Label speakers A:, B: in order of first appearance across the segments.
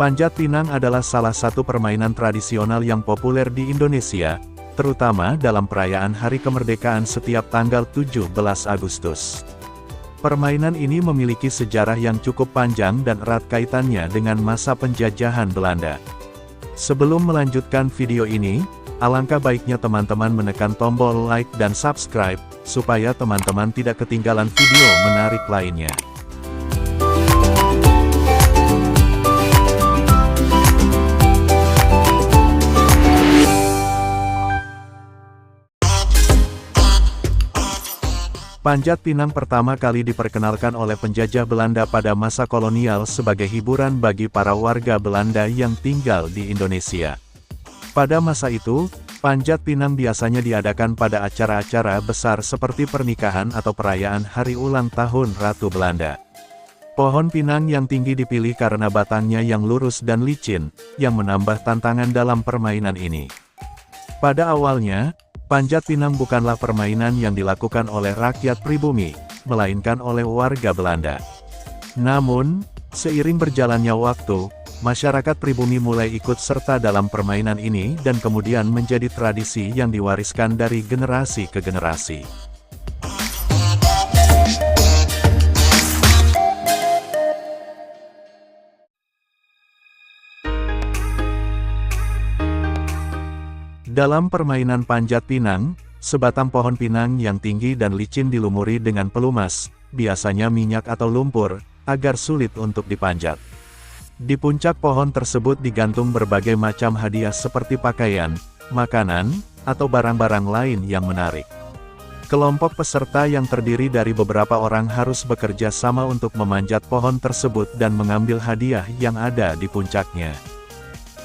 A: Panjat pinang adalah salah satu permainan tradisional yang populer di Indonesia, terutama dalam perayaan Hari Kemerdekaan setiap tanggal 17 Agustus. Permainan ini memiliki sejarah yang cukup panjang dan erat kaitannya dengan masa penjajahan Belanda. Sebelum melanjutkan video ini, alangkah baiknya teman-teman menekan tombol like dan subscribe, supaya teman-teman tidak ketinggalan video menarik lainnya. Panjat pinang pertama kali diperkenalkan oleh penjajah Belanda pada masa kolonial sebagai hiburan bagi para warga Belanda yang tinggal di Indonesia. Pada masa itu, panjat pinang biasanya diadakan pada acara-acara besar seperti pernikahan atau perayaan hari ulang tahun Ratu Belanda. Pohon pinang yang tinggi dipilih karena batangnya yang lurus dan licin, yang menambah tantangan dalam permainan ini. Pada awalnya, panjat pinang bukanlah permainan yang dilakukan oleh rakyat pribumi, melainkan oleh warga Belanda. Namun, seiring berjalannya waktu, masyarakat pribumi mulai ikut serta dalam permainan ini dan kemudian menjadi tradisi yang diwariskan dari generasi ke generasi. Dalam permainan panjat pinang, sebatang pohon pinang yang tinggi dan licin dilumuri dengan pelumas, biasanya minyak atau lumpur, agar sulit untuk dipanjat. Di puncak pohon tersebut digantung berbagai macam hadiah seperti pakaian, makanan, atau barang-barang lain yang menarik. Kelompok peserta yang terdiri dari beberapa orang harus bekerja sama untuk memanjat pohon tersebut dan mengambil hadiah yang ada di puncaknya.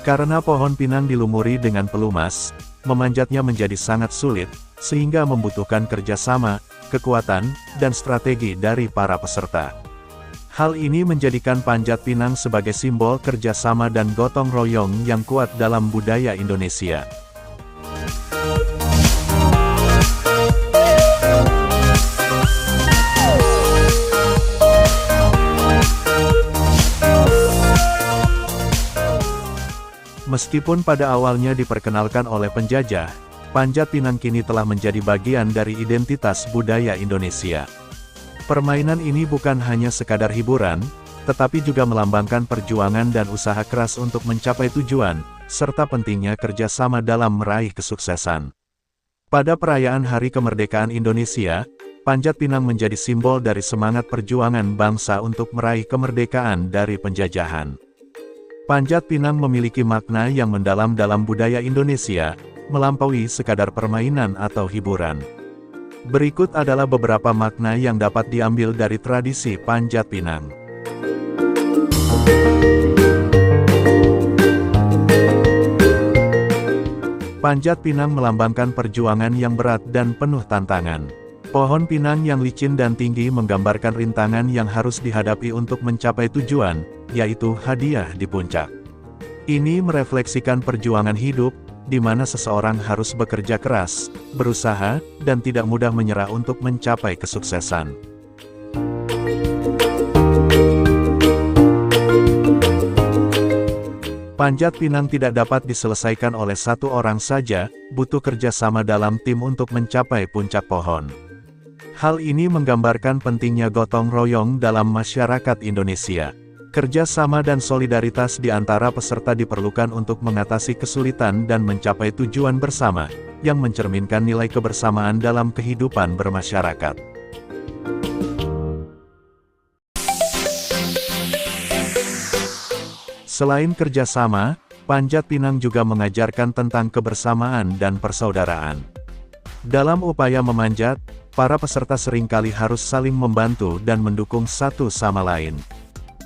A: Karena pohon pinang dilumuri dengan pelumas, memanjatnya menjadi sangat sulit, sehingga membutuhkan kerjasama, kekuatan, dan strategi dari para peserta. Hal ini menjadikan panjat pinang sebagai simbol kerjasama dan gotong royong yang kuat dalam budaya Indonesia. Meskipun pada awalnya diperkenalkan oleh penjajah, panjat pinang kini telah menjadi bagian dari identitas budaya Indonesia. Permainan ini bukan hanya sekadar hiburan, tetapi juga melambangkan perjuangan dan usaha keras untuk mencapai tujuan, serta pentingnya kerjasama dalam meraih kesuksesan. Pada perayaan Hari Kemerdekaan Indonesia, panjat pinang menjadi simbol dari semangat perjuangan bangsa untuk meraih kemerdekaan dari penjajahan. Panjat pinang memiliki makna yang mendalam dalam budaya Indonesia, melampaui sekadar permainan atau hiburan. Berikut adalah beberapa makna yang dapat diambil dari tradisi panjat pinang. Panjat pinang melambangkan perjuangan yang berat dan penuh tantangan. Pohon pinang yang licin dan tinggi menggambarkan rintangan yang harus dihadapi untuk mencapai tujuan, yaitu hadiah di puncak. Ini merefleksikan perjuangan hidup, di mana seseorang harus bekerja keras, berusaha, dan tidak mudah menyerah untuk mencapai kesuksesan. Panjat pinang tidak dapat diselesaikan oleh satu orang saja, butuh kerjasama dalam tim untuk mencapai puncak pohon. Hal ini menggambarkan pentingnya gotong royong dalam masyarakat Indonesia. Kerja sama dan solidaritas di antara peserta diperlukan untuk mengatasi kesulitan dan mencapai tujuan bersama, yang mencerminkan nilai kebersamaan dalam kehidupan bermasyarakat. Selain kerjasama, panjat pinang juga mengajarkan tentang kebersamaan dan persaudaraan. Dalam upaya memanjat, para peserta seringkali harus saling membantu dan mendukung satu sama lain.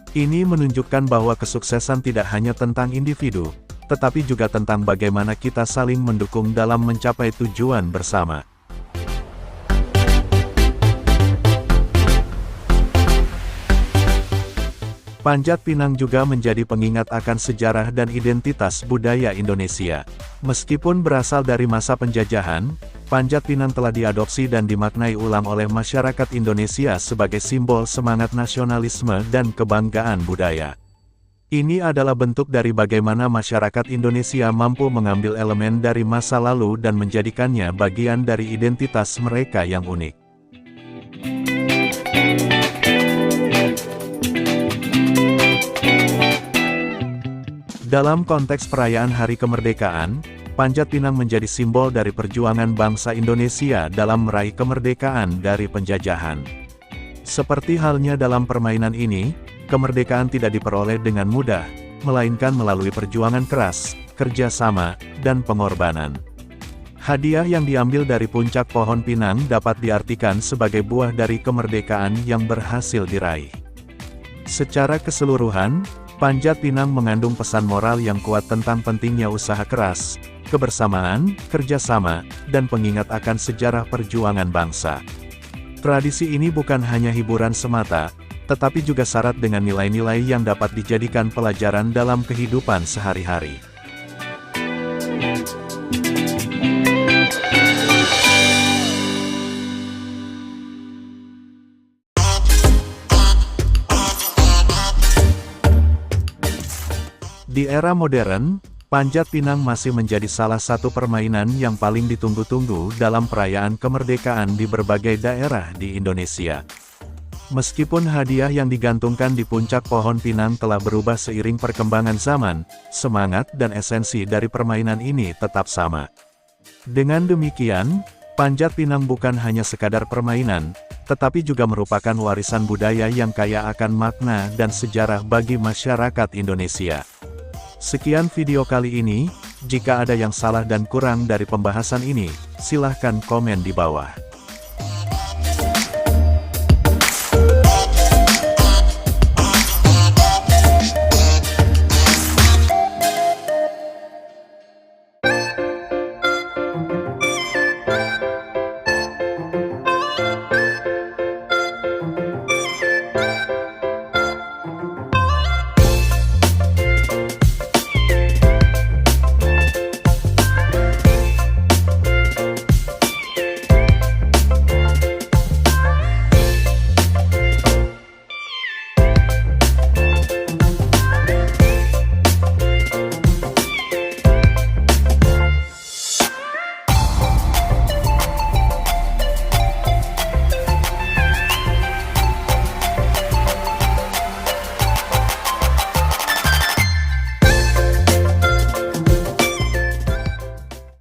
A: Ini menunjukkan bahwa kesuksesan tidak hanya tentang individu, tetapi juga tentang bagaimana kita saling mendukung dalam mencapai tujuan bersama. Panjat pinang juga menjadi pengingat akan sejarah dan identitas budaya Indonesia. Meskipun berasal dari masa penjajahan, panjat pinang telah diadopsi dan dimaknai ulang oleh masyarakat Indonesia sebagai simbol semangat nasionalisme dan kebanggaan budaya. Ini adalah bentuk dari bagaimana masyarakat Indonesia mampu mengambil elemen dari masa lalu dan menjadikannya bagian dari identitas mereka yang unik. Dalam konteks perayaan Hari Kemerdekaan, Panjat Pinang menjadi simbol dari perjuangan bangsa Indonesia dalam meraih kemerdekaan dari penjajahan. Seperti halnya dalam permainan ini, kemerdekaan tidak diperoleh dengan mudah, melainkan melalui perjuangan keras, kerjasama, dan pengorbanan. Hadiah yang diambil dari puncak pohon pinang dapat diartikan sebagai buah dari kemerdekaan yang berhasil diraih. Secara keseluruhan, Panjat Pinang mengandung pesan moral yang kuat tentang pentingnya usaha keras, kebersamaan, kerjasama, dan pengingat akan sejarah perjuangan bangsa. Tradisi ini bukan hanya hiburan semata, tetapi juga syarat dengan nilai-nilai yang dapat dijadikan pelajaran dalam kehidupan sehari-hari. Di era modern, Panjat Pinang masih menjadi salah satu permainan yang paling ditunggu-tunggu dalam perayaan kemerdekaan di berbagai daerah di Indonesia. Meskipun hadiah yang digantungkan di puncak pohon pinang telah berubah seiring perkembangan zaman, semangat dan esensi dari permainan ini tetap sama. Dengan demikian, Panjat Pinang bukan hanya sekadar permainan, tetapi juga merupakan warisan budaya yang kaya akan makna dan sejarah bagi masyarakat Indonesia. Sekian video kali ini, jika ada yang salah dan kurang dari pembahasan ini, silahkan komen di bawah.